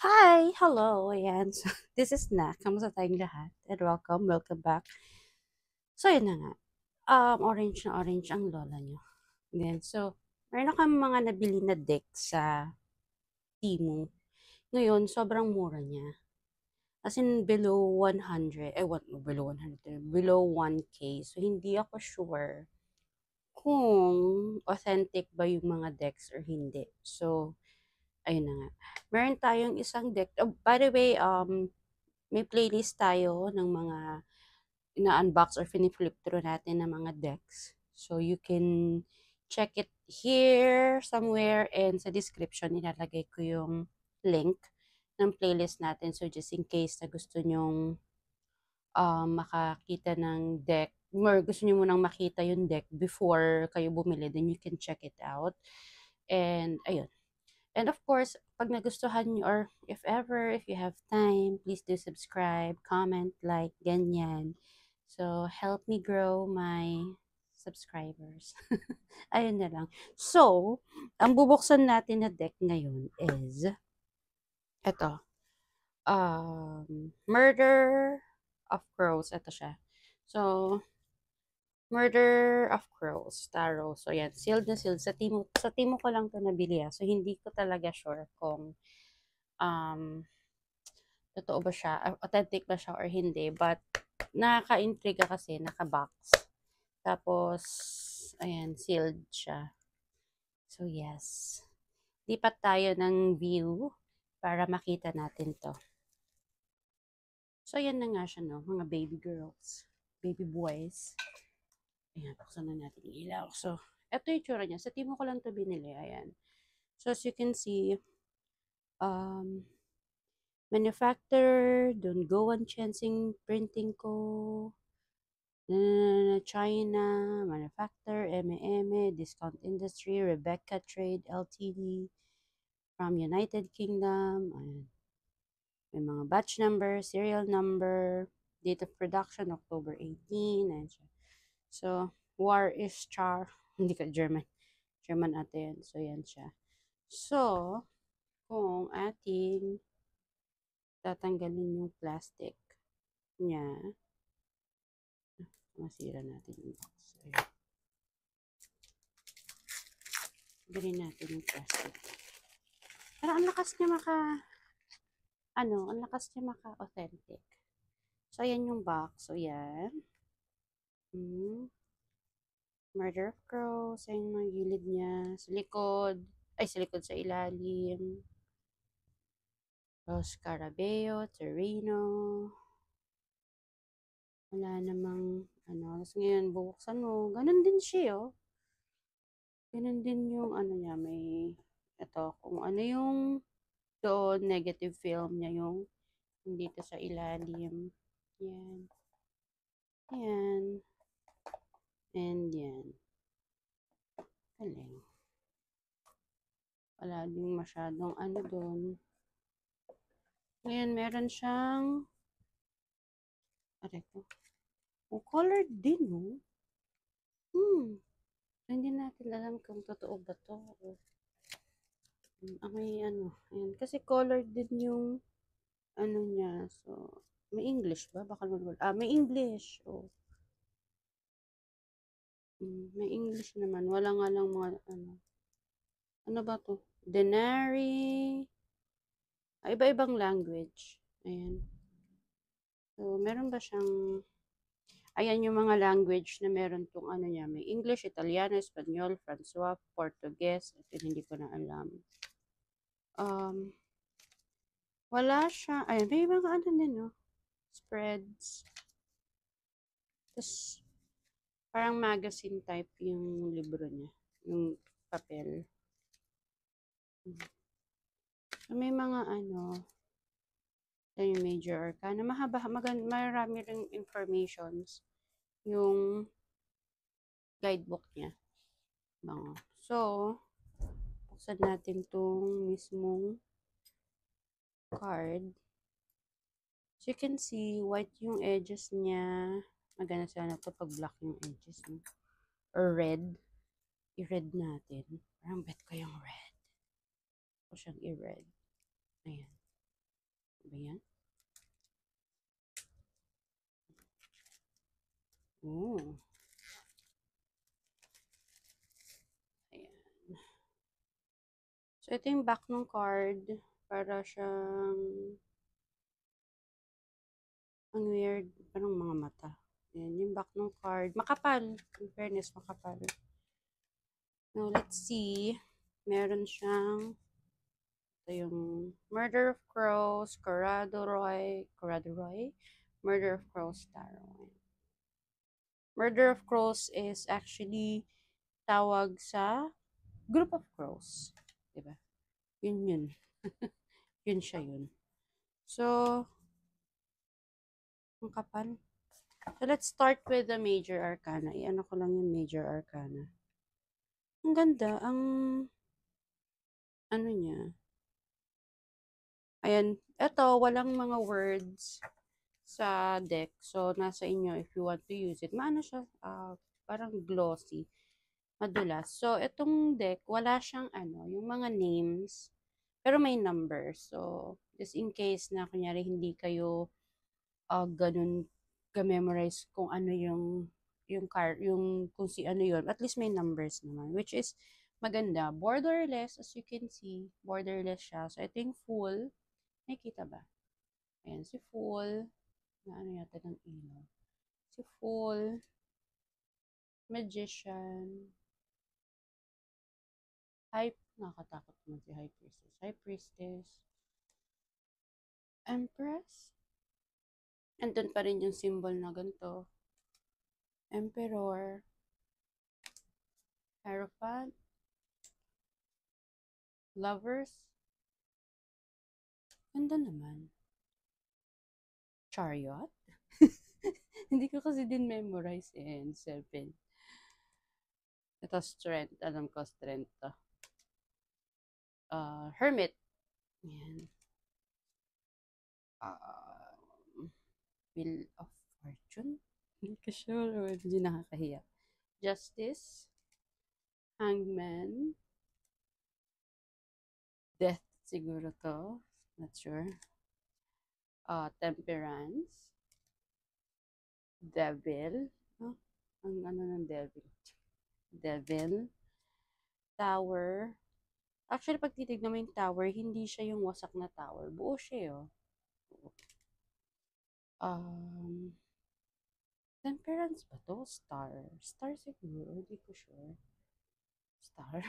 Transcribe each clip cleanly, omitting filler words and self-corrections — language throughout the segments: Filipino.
Hi! Hello! Ayan. So, this is Na. Kamusta tayong lahat? And welcome back. So, yun na nga. Orange na orange ang lola nyo. Ayan. So, meron akong mga nabili na deck sa Temu. Ngayon, sobrang mura niya. As in, below 100. Below 100. Below 1K. So, hindi ako sure kung authentic ba yung mga decks or hindi. So, ayun na nga. Meron tayong isang deck. Oh, by the way, may playlist tayo ng mga ina-unbox or fini-flip through natin ng mga decks. So, you can check it here somewhere and sa description, ilalagay ko yung link ng playlist natin. So, just in case na gusto nyong makakita ng deck or gusto nyo munang makita yung deck before kayo bumili, then you can check it out. And, ayun. And of course, pag nagustuhan nyo or if ever, if you have time, please do subscribe, comment, like, ganyan. So, help me grow my subscribers. Ayun na lang. So, ang bubuksan natin na deck ngayon is, eto, Murder of Crows. Ito siya. So, Murder of Crows, Tarot. So, yan. Sealed na sealed. Sa Timo ko lang to nabili. So, hindi ko talaga sure kung um, totoo ba siya, authentic ba siya or hindi. But, nakaka-intriga kasi, naka-box. Tapos, ayan, sealed siya. So, yes. Lipat tayo ng view para makita natin to. So, ayan na nga siya, no? Mga baby girls, baby boys. Ayan, buksan na natin yung ilaw. So, eto yung tsura niya. Sa Timo ko lang to binili. Ayan. So, as you can see, um, manufacturer, Don't Go on Chancing Printing Co. China, Manufacturer, M&M, Discount Industry, Rebecca Trade Ltd. From United Kingdom. Ayan. May mga batch number, serial number, date of production, October 18. Ayan siya. So, War is Char. Hindi ka German. German ate yan. So, yan siya. So, kung ating tatanggalin yung plastic niya, masira natin yung box. Ayan. Bilhin natin yung plastic. Pero ang lakas niya ang lakas niya maka-authentic. So, ayan yung box. So, yan. Murder of Crows. Ayan yung mga gilid niya. Sa likod. Sa likod sa ilalim. Los Carabeo, Torino. Wala namang, Tapos ngayon, bubuksan mo. Ganon din siya, oh. Ganon din yung, niya, kung ano yung doon, negative film niya yung dito sa ilalim. Yan. Yan. And yan. Galing. Wala din masyadong doon. Ngayon, meron siyang, ko. Colored din, no? Hindi natin alam kung totoo ba to. Ayan. Kasi colored din yung, niya. So, may English ba? Baka naman wala. May English. Oh. May English naman. Wala nga lang mga, ano ba to? Denary. Iba-ibang language. Ayan. So, meron ba siyang, ayan yung mga language na meron tong niya. May English, Italiano, Espanyol, Francois, Portuguese. Ito hindi ko na alam. Wala siya. Ayan, may mga din, no? Spreads. Tapos, parang magazine type yung libro niya. Yung papel. So, may mga yung major arcana. Marami ring informations yung guidebook niya. So, buksan natin tong mismong card. So, you can see, white yung edges niya. Maganda sana ito pag black yung edges. Or red. I-red natin. Parang bet ko yung red. Gusto siyang i-red. Ayan. Ba yan? Oh, ayan. So, ito yung back ng card. Para siyang, ang weird, parang mga mata. Ayan, yung back ng card. Makapal. In fairness, makapal. Now, let's see. Meron siyang, ito yung Murder of Crows, Corrado Roy, Murder of Crows Tarot. Murder of Crows is actually tawag sa group of crows. Diba? Yun yun. Yun siya yun. So, ang kapal. So, let's start with the major arcana. I-ano ko lang yung major arcana. Ang ganda. Ang, ano niya. Ayan. Ito, walang mga words sa deck. So, nasa inyo if you want to use it. Maano siya? Parang glossy. Madulas. So, itong deck, wala siyang ano, yung mga names. Pero may numbers. So, just in case na kunyari hindi kayo ganun ka-memorize kung ano yung card, yung kung si ano yun, at least may numbers naman, which is maganda. Borderless, as you can see, borderless siya. So, ito yung full. Nakikita ba? Ayan, si full. Na ano yata ng ilaw. Si full. Magician. Nakakatakot naman si High Priestess. High Priestess. Empress. Andun pa rin yung symbol na ganito. Emperor. Hierophant. Lovers. Ganda naman. Chariot. Hindi ko kasi din memorize and seven. Ito strength. Alam ko strength to. Hermit. Yan. Wheel of Fortune. Hindi ko sure. Hindi nakakahiya. Justice. Hangman. Death siguro to. Not sure. Temperance. Devil. Oh, ang ano ng devil. Devil. Tower. Actually, pag titignan mo yung tower, hindi siya yung wasak na tower. Buo siya, oh. Temperance ba to? Star. Star siguro. Hindi ko sure. Star?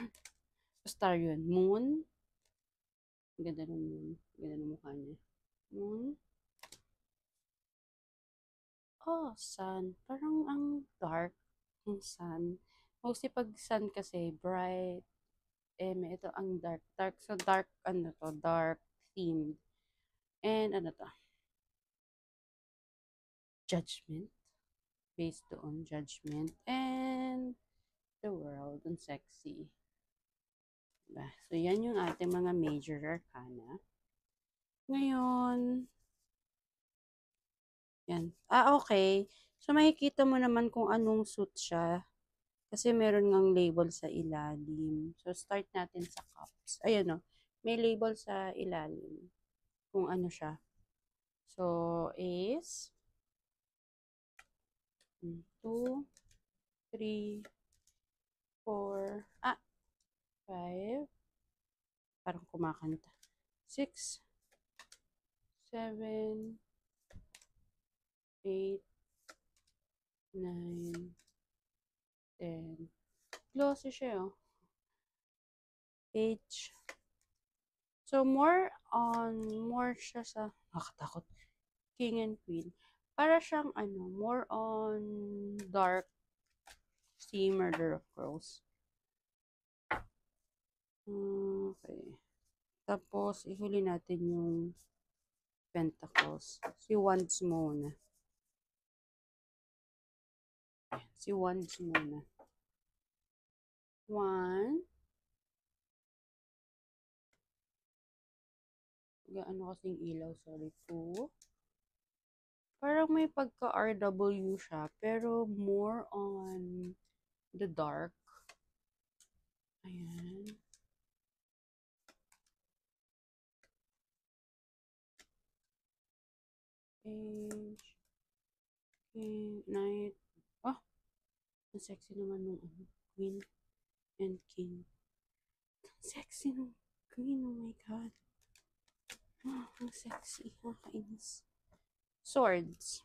Star yun. Moon. Ganda ng moon. Ganda ng mukha niya. Moon. Oh, sun. Parang ang dark ng sun. Mostly pag sun kasi, bright. Ito ang dark. Dark. So, dark, ano to? Dark themed. And ano to? Judgment. Based on judgment. And the world and sexy. Diba? So, yan yung ating mga major arcana. Ngayon, yan. Okay. So, makikita mo naman kung anong suit siya. Kasi meron ngang label sa ilalim. So, start natin sa cups. Ayan o. May label sa ilalim. Kung ano siya. So, is 2, 3, 4, 5, parang kumakanta. 6, 7, 8, 9, 10. Glossy siya, oh. Page. So, more siya sa, nakakatakot, King and Queen. Para siyang, more on dark sea Murder of Crows. Okay. Tapos, ihuli natin yung Pentacles. Si Wands muna. Si Wands muna. 1. Gaano kasing ilaw, sorry. 2. Parang may pagka-RW siya, pero more on the dark. Ayan. Page, King, Knight. Oh, ang sexy naman nung ano, Queen and King. Ang sexy nung Queen, oh my God. Oh, ang sexy, nakakainis. Swords.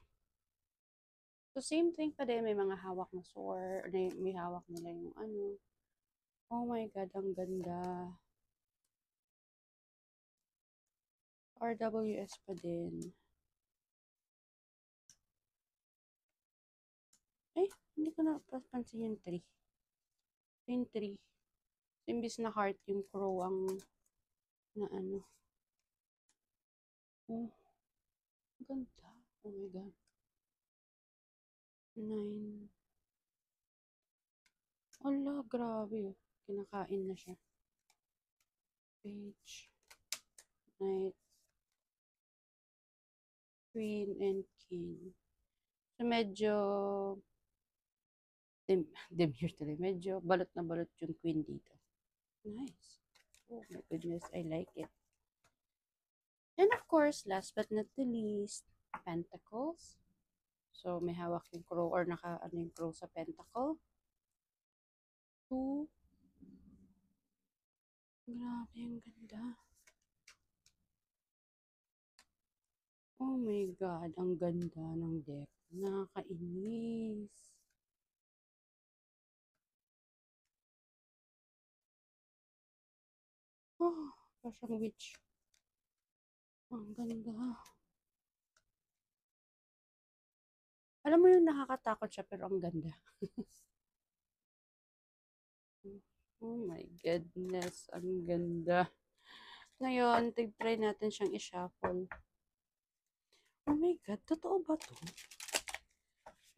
So, same thing pa din, may mga hawak na sword, may hawak nila yung ano. Oh my God, ang ganda. RWS pa din. Hindi ko na pansin yung 3. Yung 3. Imbis na heart, yung crow ang na ano. Oh, ganda. Oh my God. 9. Ala, grabe. Kinakain na siya. Page. Knight. Queen and King. So, medyo demure tuloy. Medyo balot na balot yung queen dito. Nice. Oh my goodness, I like it. And of course, last but not the least, pentacles. So, may hawak yung crow or naka-ano yung crow sa pentacle. 2. Grabe, ang ganda. Oh my God, ang ganda ng deck. Nakakainis. Oh, parang witch. Ang ganda. Alam mo yung nakakatakot siya pero ang ganda. Oh my goodness, ang ganda. Ngayon, try natin siyang i-shuffle. Oh my God, totoo ba to?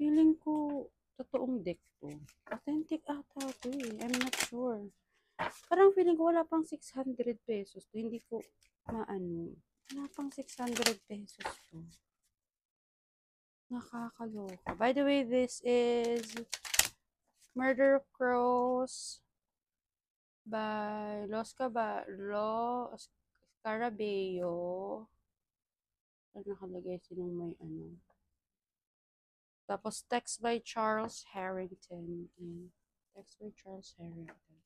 Feeling ko, totoong deck to. Authentic ata to eh. I'm not sure. Parang feeling ko wala pang 600 pesos to. Hindi ko maano. Wala pang 600 pesos to. Nakakaloka. By the way, this is Murder Crows by Los Scarabeo. Ano nakalagay sinong may ano. Tapos text by Charles Harrington. Text by Charles Harrington.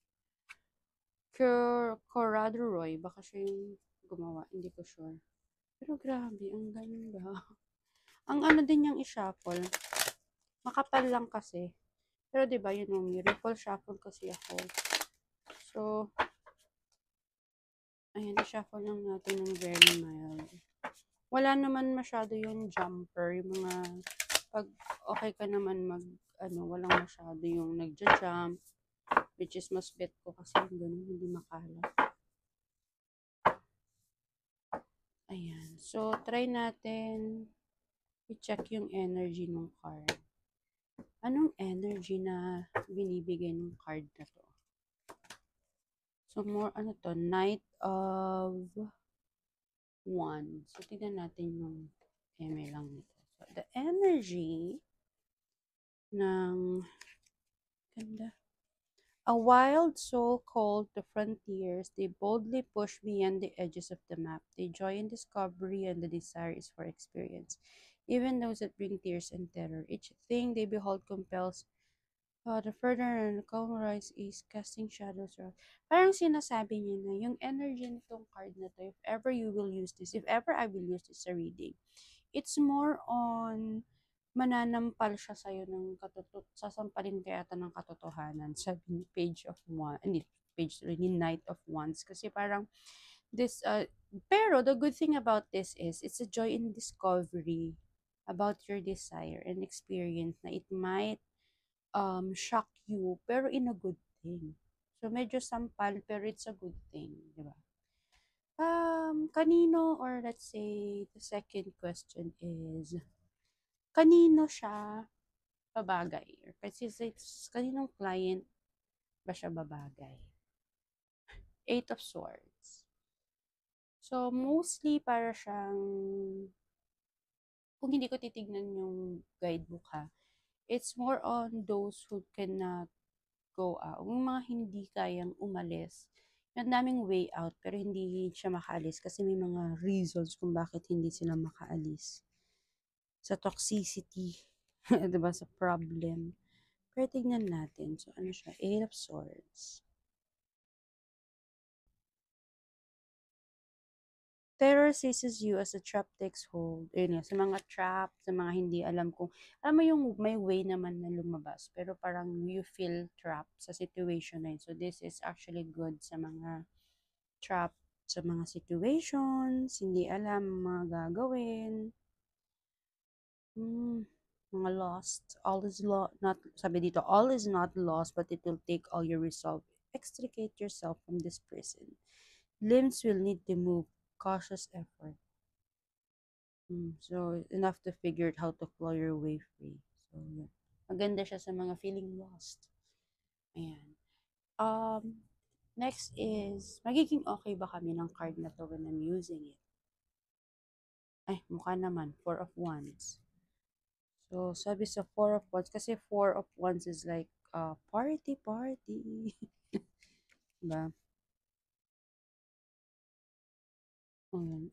Corrado Roy. Baka siya yung gumawa. Hindi ko sure. Pero grabe, ang ganda. Ang ano din yung i-shuffle. Makapal lang kasi. Pero diba yun yung ripple shuffle kasi ako. So, ayan, i-shuffle lang natin ng very mild. Wala naman masyado yung jumper. Yung mga, pag okay ka naman walang masyado yung nagja-jump. Which is mas bet ko kasi yung ganun, hindi makalat. Ayan. So, try natin i-check yung energy ng card. Anong energy na binibigay ng card na to? So, more ano to? Knight of Wands. So, tignan natin yung eme lang nito. So, the energy ng ganda. A wild soul called to frontiers, they boldly push beyond the edges of the map. They joy in discovery and the desire is for experience. Even those that bring tears and terror. Each thing they behold compels the further and the calm rise is casting shadows around. Parang sinasabi niya na yung energy nitong card na to, if ever you will use this, if ever I will use this sa reading, it's more on mananampal siya sa'yo ng sasampalin kaya ata ng katotohanan. Sabi ni Page of Wands, hindi, Page ni Knight of Wands. Kasi parang this, pero the good thing about this is, it's a joy in discovery about your desire and experience na it might shock you, pero in a good thing. So, medyo sampal, pero it's a good thing, di ba? Kanino, or let's say, the second question is, kanino siya babagay? Or kasi kaninong client ba siya babagay? 8 of Swords. So, mostly para siyang, kung hindi ko titignan yung guidebook ha, it's more on those who cannot go out. Yung mga hindi kayang umalis. Yung daming way out, pero hindi siya makaalis kasi may mga reasons kung bakit hindi sila makaalis. sa toxicity, 'di ba, sa problem. Pero tignan natin. So, ano siya? Eight of Swords. Terror seizes you as a trap takes hold. Ayun nga, sa mga trap, sa mga hindi alam kung, alam mo yung may way naman na lumabas, pero parang you feel trapped sa situation na yun. So, this is actually good sa mga trap, sa mga situations, hindi alam mga gagawin. Mga lost. All is not, sabi dito, all is not lost, but it will take all your resolve. Extricate yourself from this prison. Limbs will need to move. Cautious effort. So, enough to figure out how to claw your way free. So, yeah. Maganda siya sa mga feeling lost. Ayan. Um, Next is, magiging okay ba kami ng card na to when I'm using it? Ay, mukha naman. Four of Wands. So, sabi sa Four of Wands, kasi Four of Wands is like, party, party. Diba?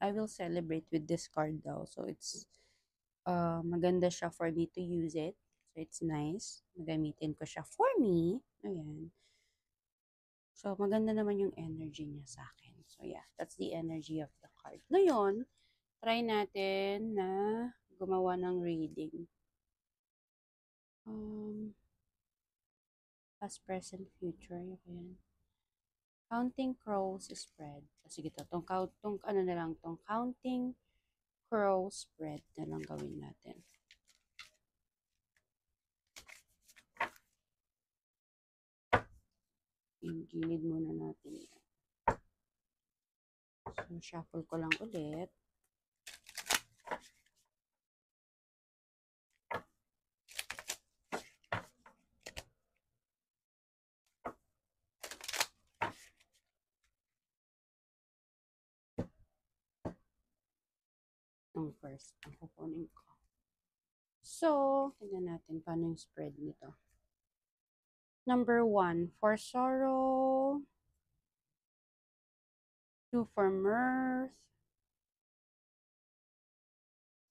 I will celebrate with this card daw. So, it's, maganda siya for me to use it. So, it's nice. Magamitin ko siya for me. Ayan. So, maganda naman yung energy niya sa akin. So, yeah, that's the energy of the card. Ngayon, try natin na gumawa ng reading. Past, present, future. Ayan. Counting crows spread. Sige to, tong ano na lang, tong counting crow spread na lang gawin natin. Yung gilid muna natin yan. So, shuffle ko lang ulit. Ang first, ang kukunin ko. So, tingnan natin paano yung spread nito. Number 1, for sorrow. 2 for mirth.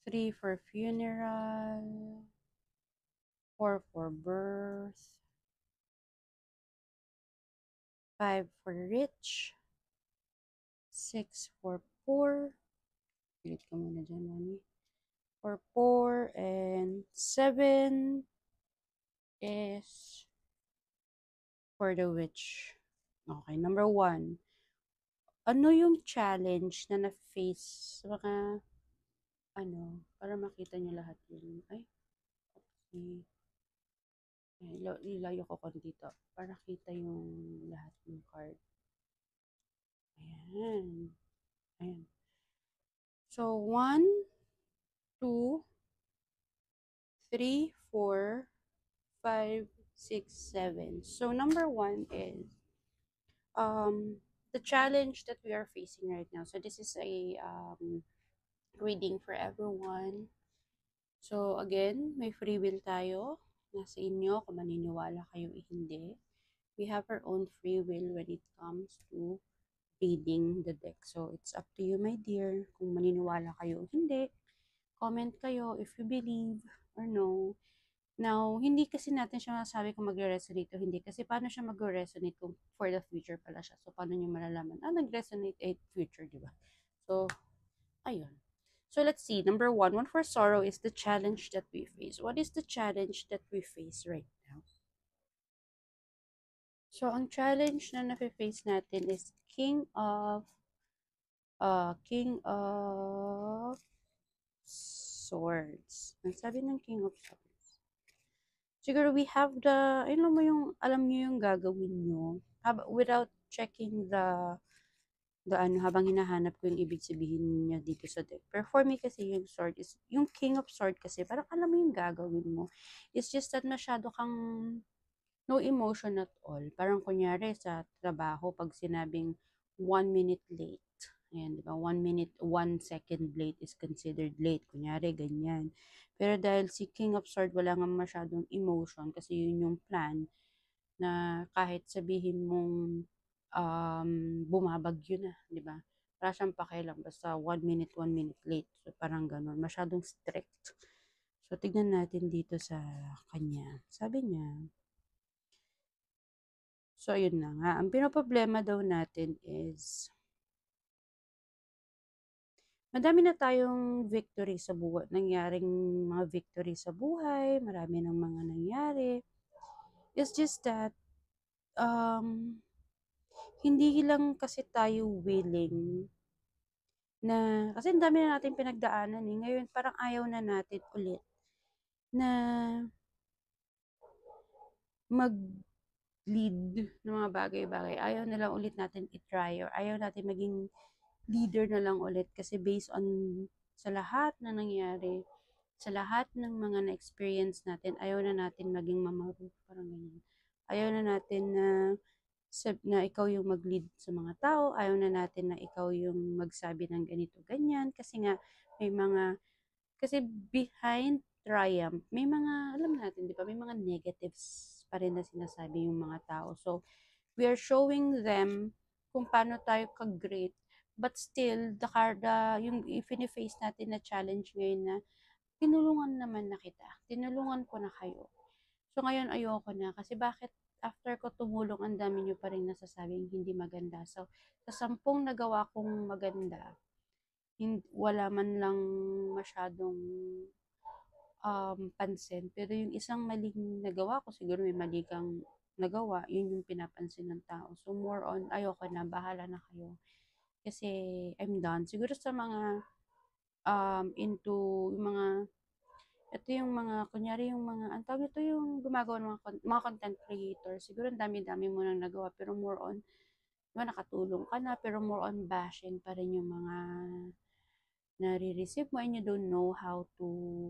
3 for funeral. 4 for birth. 5 for rich. 6 for poor. Pilit ko muna dyan, mami. For poor. And 7 is for the witch. Okay, number 1. Ano yung challenge na na-face sa mga, para makita niyo lahat yun. Ay, okay. Ilayo ko dito para kita yung lahat ng card. Ayan. Ayan. So, 1, 2, 3, 4, 5, 6, 7. So, number 1 is the challenge that we are facing right now. So, this is a reading for everyone. So, again, may free will tayo. Nasa inyo kung maniniwala kayo hindi. We have our own free will when it comes to reading the deck. So, it's up to you, my dear, kung maniniwala kayo o hindi. Comment kayo if you believe or no. Now, hindi kasi natin siya masasabi kung magre-resonate o hindi. Kasi paano siya magre-resonate kung for the future pala siya. So, paano nyo malalaman? Nag-resonate future, di ba? So, ayun. So, let's see. Number 1, one for sorrow is the challenge that we face. What is the challenge that we face right now? So, ang challenge na na-face natin is King of Swords. Ang sabi ng King of Swords. Siguro we have the, alam nyo yung gagawin nyo. Without checking the habang hinahanap ko yung ibig sabihin niya dito sa deck. Pero for me kasi yung sword is, yung King of Sword kasi, parang alam mo yung gagawin mo. It's just that masyado kang no emotion at all. Parang kunyari sa trabaho, pag sinabing 1 minute late, ayan, di ba? 1 minute, 1 second late is considered late. Kunyari, ganyan. Pero dahil si King of Sword, wala nga masyadong emotion kasi yun yung plan na kahit sabihin mong bumabagyo na, di ba? Wala siyang pakialam, basta 1 minute, 1 minute late. So, parang ganun. Masyadong strict. So, tignan natin dito sa kanya. Sabi niya, so, ayun na nga. Ang pinoproblema daw natin is, madami na tayong victory sa buhay, nangyaring mga victory sa buhay, marami ng mga nangyari. It's just that, hindi lang kasi tayo willing na, kasi ang dami na natin pinagdaanan eh. Ngayon, parang ayaw na natin ulit na mag-lead ng mga bagay-bagay. Ayaw na lang ulit natin i-try, or ayaw natin maging leader na lang ulit kasi based on sa lahat na nangyari, sa lahat ng mga na-experience natin, ayaw na natin maging mamaro, parang ganyan. Ayaw na natin na ikaw yung mag-lead sa mga tao, ayaw na natin na ikaw yung magsabi ng ganito, ganyan, kasi nga may mga, kasi behind triumph, may mga, alam natin, di ba, may mga negatives pa rin na sinasabi yung mga tao. So, we are showing them kung paano tayo ka-great, but still, yung i-face natin na challenge ngayon na, tinulungan naman na kita, tinulungan ko na kayo. So, ngayon ayoko na, kasi bakit after ko tumulong, ang dami nyo pa rin nasasabing hindi maganda. So, sa 10 nagawa kong maganda, wala man lang masyadong pansin. Pero yung isang maling nagawa ko, siguro may mali kang nagawa, yun yung pinapansin ng tao. So, more on, ayoko na, bahala na kayo. Kasi, I'm done. Siguro sa mga, into, yung mga, ito yung mga, kunyari yung mga, ang tawag ito yung gumagawa ng mga content creator. Siguro ang dami-dami mo nang nagawa, pero more on, diba, nakatulong ka na, pero more on bashing pa rin yung mga nare-receive mo, and you don't know how to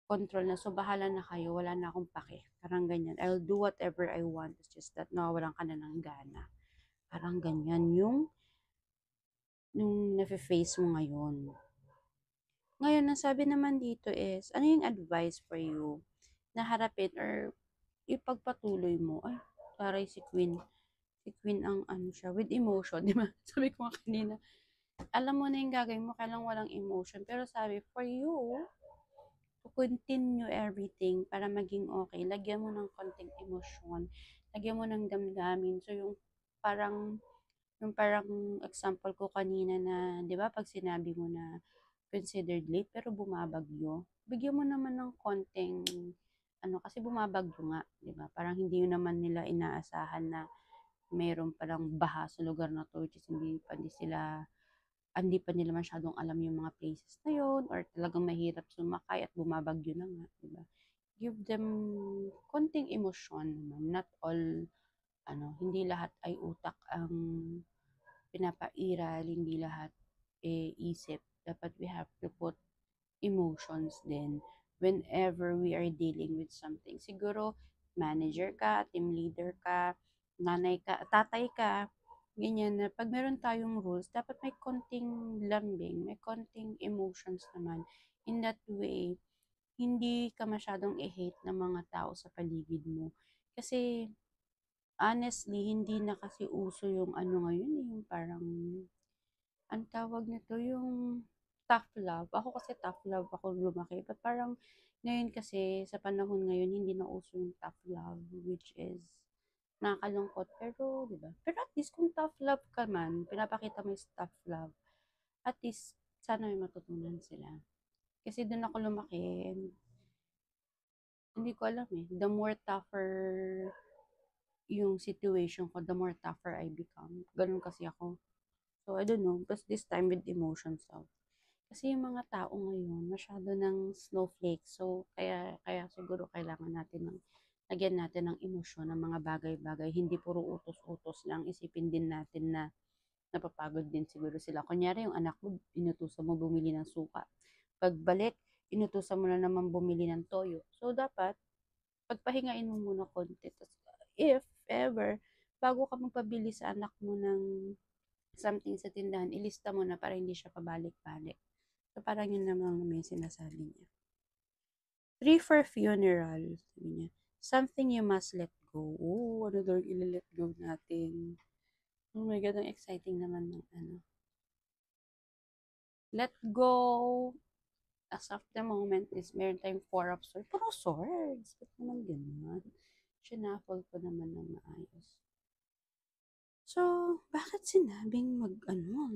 control na. So, bahala na kayo. Wala na akong pake. Parang ganyan. I'll do whatever I want. It's just that nawawalan ka na ng gana. Parang ganyan yung nafe-face mo ngayon. Ngayon, ang sabi naman dito is, ano yung advice for you na harapin or ipagpatuloy mo? Ay, taray si Queen. Si Queen ang ano siya, with emotion, di ba? Sabi ko nga kanina, alam mo na yung gagawin mo, kailang walang emotion. Pero sabi, for you, to continue everything para maging okay, lagyan mo ng konting emosyon, lagyan mo ng damdamin. So, yung parang example ko kanina na, di ba, pag sinabi mo na considered late pero bumabagyo, bigyan mo naman ng konting, ano, kasi bumabagyo nga, di ba? Parang hindi yun naman nila inaasahan na mayroon palang baha sa lugar na to, which is hindi pa nila masyadong alam yung mga places na yun, or talagang mahirap sumakay at bumabagyo na nga, di ba? Give them konting emosyon naman, not all, hindi lahat ay utak ang pinapairal, hindi lahat isip. Dapat we have to put emotions din whenever we are dealing with something. Siguro, manager ka, team leader ka, nanay ka, tatay ka, ganyan na pag meron tayong rules, dapat may konting lambing, may konting emotions naman. In that way, hindi ka masyadong i-hate ng mga tao sa paligid mo. Kasi, honestly, hindi na kasi uso yung ano ngayon, yung parang, ang tawag nito, yung tough love. Ako kasi tough love ako lumaki. But parang ngayon kasi, sa panahon ngayon, hindi na uso yung tough love, which is nakakalungkot. Pero, di ba? Pero at least kung tough love ka man, pinapakita mo yung tough love, at least, sana may matutunan sila. Kasi doon ako lumaki, and hindi ko alam eh. The more tougher yung situation ko, the more tougher I become. Ganun kasi ako. So, I don't know. But this time with emotions out. Kasi yung mga tao ngayon, masyado ng snowflake. So, kaya siguro kailangan natin lagyan natin ng emosyon ng mga bagay-bagay. Hindi puro utos-utos lang. Isipin din natin na napapagod din siguro sila. Kunyari, yung anak mo, inutusan mo bumili ng suka. Pagbalik, inutusan mo na naman bumili ng toyo. So, dapat, pagpahingain mo muna konti. Tapos, if ever, bago ka magpabili sa anak mo ng something sa tindahan, ilista mo na para hindi siya pabalik-balik. So, parang yun naman may sinasabi niya. 3 for funeral, sabi niya. Something you must let go. Oh, ano daw i-let go natin? Oh my God, ang exciting naman ng ano. Let go. as of the moment is meron tayong four of swords. Puro swords. Ba't naman ganun? Shuffle ko naman ng maayos. So, bakit sinabing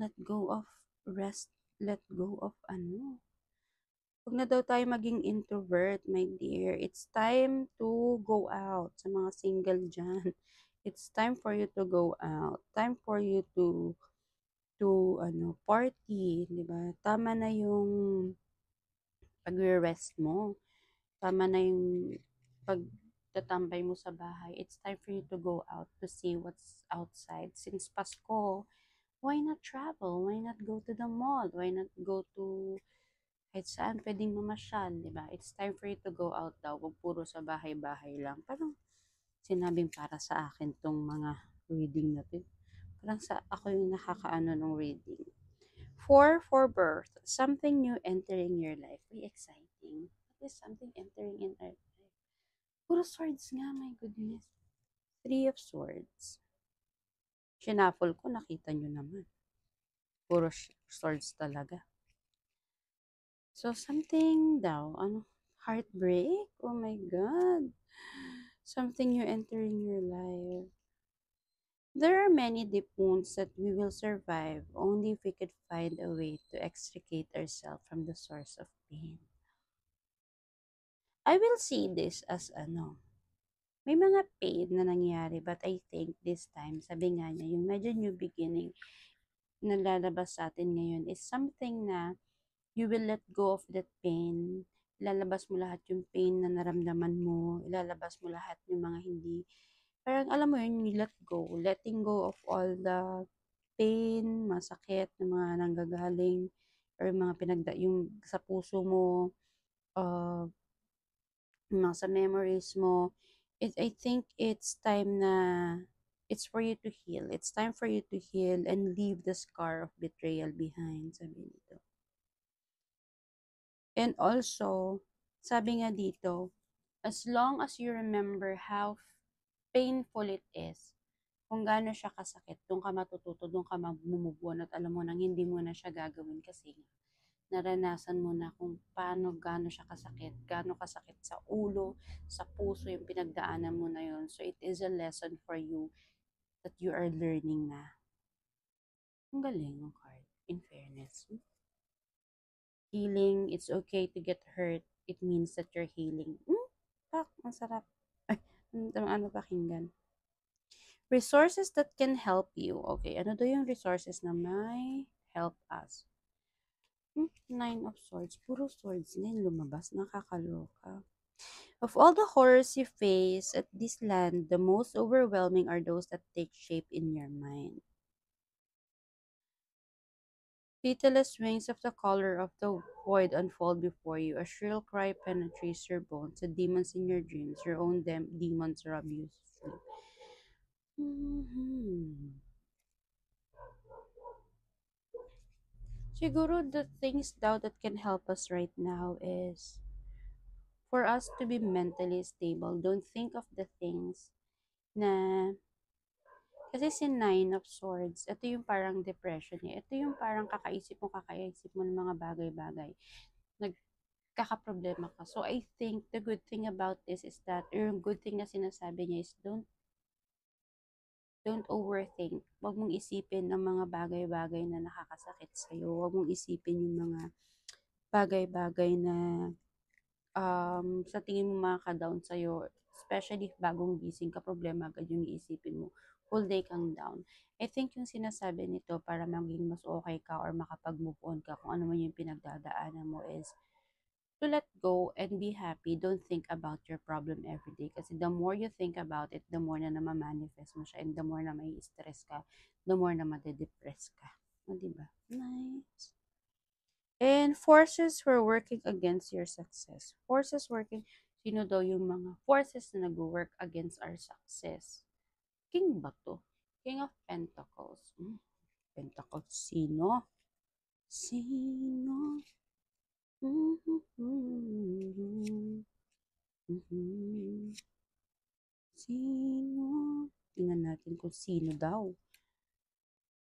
let go of rest, let go of Huwag na daw tayo maging introvert, my dear. It's time to go out sa mga single dyan. It's time for you to go out. Time for you to party, di ba? Tama na yung pagre-rest mo. Tama na yung pagtatambay mo sa bahay. It's time for you to go out to see what's outside. Since Pasko, why not travel? Why not go to the mall? Why not go to kahit saan pwedeng mamasyal, di ba? It's time for you to go out daw. Huwag puro sa bahay-bahay lang. Parang sinabing para sa akin tong mga reading na to. Parang ako yung nakakaano ng reading. For birth, something new entering your life. Very exciting. What is something entering in our life? Puro swords nga, my goodness. Three of swords. Shuffle ko, nakita nyo naman. Puro swords talaga. So, something daw, heartbreak? Oh my God. Something new entering your life. There are many deep wounds that we will survive only if we could find a way to extricate ourselves from the source of pain. I will see this as may mga pain na nangyari, but I think this time, sabi nga niya, yung medyo new beginning na lalabas sa atin ngayon is something na you will let go of that pain. Ilalabas mo lahat yung pain na naramdaman mo. Ilalabas mo lahat yung mga hindi. Parang alam mo yun, you let go. Letting go of all the pain, masakit, na mga nanggagaling, or mga yung sa puso mo, uh, yung mga sa memories mo. I think it's time na it's for you to heal. It's time for you to heal and leave the scar of betrayal behind, sabi nito. And also, sabi nga dito, as long as you remember how painful it is, kung gaano siya kasakit, doon ka matututo, doon ka mamumubuan at alam mo nang hindi mo na siya gagawin kasi naranasan mo na kung paano, gaano siya kasakit, gaano kasakit sa ulo, sa puso yung pinagdaanan mo na yun. So, it is a lesson for you that you are learning na. Ang galing ng card, in fairness. Healing, it's okay to get hurt. It means that you're healing. Pak, ang sarap. Ay, ano pakinggan. Resources that can help you. Okay, ano daw yung resources na may help us? Nine of Swords. Puro swords na yung lumabas. Nakakaloka. Of all the horrors you face at this land, the most overwhelming are those that take shape in your mind. Pitiless wings of the color of the void unfold before you. A shrill cry penetrates your bones. The demons in your dreams, your own demons rob you sleep. Siguro the things daw that can help us right now is for us to be mentally stable. Don't think of the things na kasi si Nine of Swords, ito yung parang depression niya. Ito yung parang kakaisip mo ng mga bagay-bagay. Nagkakaproblema ka. So, I think the good thing about this is that, or yung good thing na sinasabi niya is don't overthink. Huwag mong isipin ang mga bagay-bagay na nakakasakit sa'yo. Huwag mong isipin yung mga bagay-bagay na sa tingin mo makaka-down sa'yo, especially bagong gising ka, problema agad yung iisipin mo. Whole day kang down. I think yung sinasabi nito para maging mas okay ka or makapag-move on ka kung ano man yung pinagdadaanan mo is to let go and be happy. Don't think about your problem every day. Kasi the more you think about it, the more na manifest mo siya and the more na may stress ka, the more na madedepress ka. O, diba? Nice. And forces were working against your success. Forces working, sino daw yung mga forces na nag-work against our success? King ba to? King of Pentacles. Pentacles, sino? Sino? Sino? Tingnan natin kung sino daw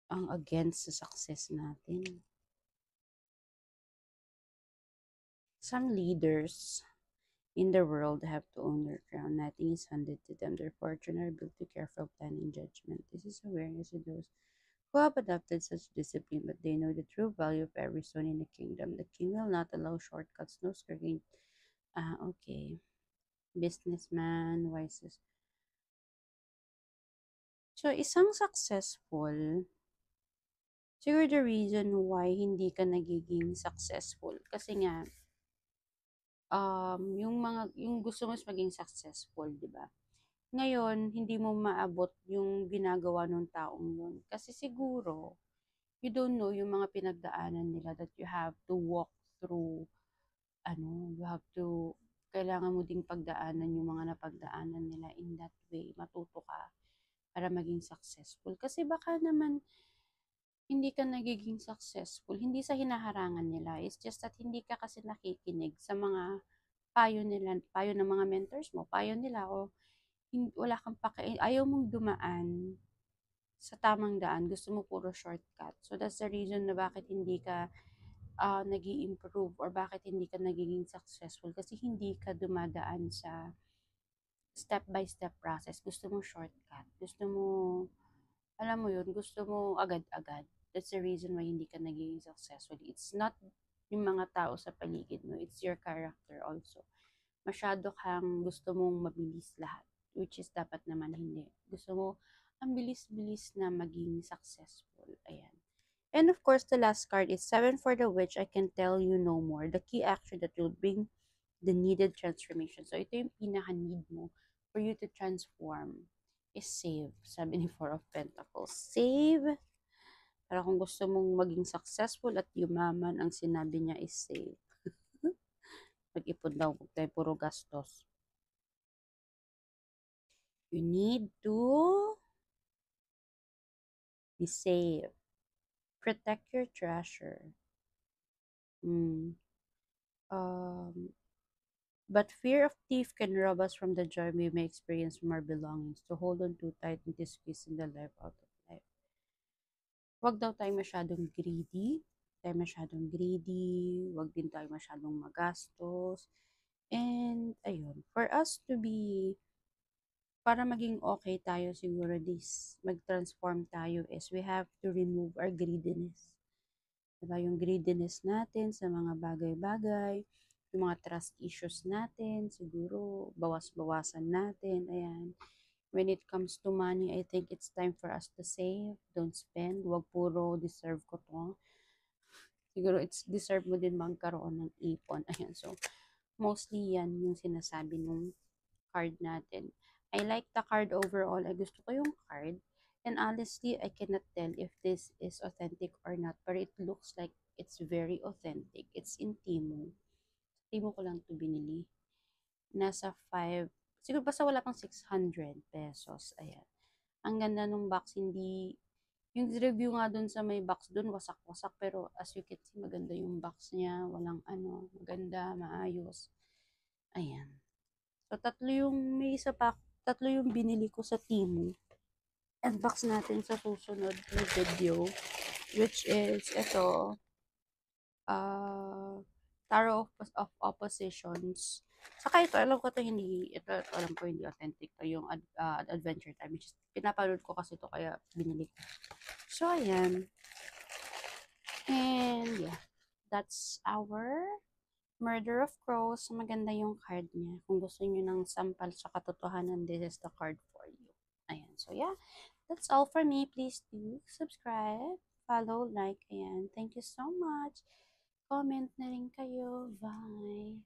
ang against sa success natin. Some leaders in the world have to own their crown. Nothing is handed to them. Their fortune are built to careful planning judgment. This is awareness to those who have adopted such discipline, but they know the true value of every stone in the kingdom. The king will not allow shortcuts, no skirting. Okay. Businessman, wisest. So, isang successful, siguro the reason why hindi ka nagiging successful. Kasi nga, yung gusto mo is maging successful, di ba? Ngayon, hindi mo maabot yung ginagawa ng taong yun. Kasi siguro, you don't know yung mga pinagdaanan nila that you have to walk through, you have to, kailangan mo ding pagdaanan yung mga napagdaanan nila in that way. Matuto ka para maging successful. Kasi baka naman, hindi ka nagiging successful, hindi sa hinaharangan nila. It's just that hindi ka kasi nakikinig sa mga payo nila, payo ng mga mentors mo, payo nila o wala kang ayaw mong dumaan sa tamang daan, gusto mo puro shortcut. So that's the reason na bakit hindi ka nag improve or bakit hindi ka nagiging successful kasi hindi ka dumadaan sa step by step process. Gusto mo shortcut. Gusto mo, alam mo yun, gusto mo agad-agad. That's the reason why hindi ka nagiging successful. It's not yung mga tao sa paligid mo. It's your character also. Masyado kang gusto mong mabilis lahat. Which is dapat naman hindi. Gusto mo, ang bilis-bilis na maging successful. Ayan. And of course, the last card is 7 for the witch. I can tell you no more. The key action that will bring the needed transformation. So, ito yung pinaka-need mo for you to transform is save. Sabi ni Four of Pentacles. Save. Para kung gusto mong maging successful at yumaman, ang sinabi niya is save. Mag-ipon daw, huwag tayo puro gastos. You need to be safe. Protect your treasure. But fear of thief can rob us from the joy we may experience from our belongings. To hold on too tight and to squeeze in the life out of life. Huwag daw tayo masyadong greedy. Huwag din tayo masyadong magastos. And, ayun, for us to be, para maging okay tayo siguro mag-transform tayo is we have to remove our greediness. Diba? Yung greediness natin sa mga bagay-bagay, yung mga trust issues natin, siguro bawas-bawasan natin. Ayan. When it comes to money, I think it's time for us to save. Don't spend. Huwag puro deserve ko to. Siguro it's deserve mo din magkaroon ng ipon. Ayan. So, mostly yan yung sinasabi nung card natin. I like the card overall. Ay gusto ko yung card. And honestly, I cannot tell if this is authentic or not. But it looks like it's very authentic. It's in Temu. Temu ko lang to binili. Nasa 5, siguro basta wala pang 600 pesos. Ayan. Ang ganda nung box, hindi, yung review nga dun sa may box dun, wasak-wasak. Pero as you can see, maganda yung box niya. Walang maganda, maayos. Ayan. So, tatlo yung binili ko sa Temu. Unbox natin sa susunod na video, which is ito, Tarot of Oppositions. Saka ito, alam ko alam ko hindi authentic to, yung Adventure Time, which is, pinapanood ko kasi ito, kaya binili ko. So, ayan. And, yeah, that's our Murder of Crows. Maganda yung card niya. Kung gusto niyo ng sampal sa katotohanan, this is the card for you. Ayan. So, yeah. That's all for me. Please do subscribe, follow, like, ayan. Thank you so much. Comment na rin kayo. Bye.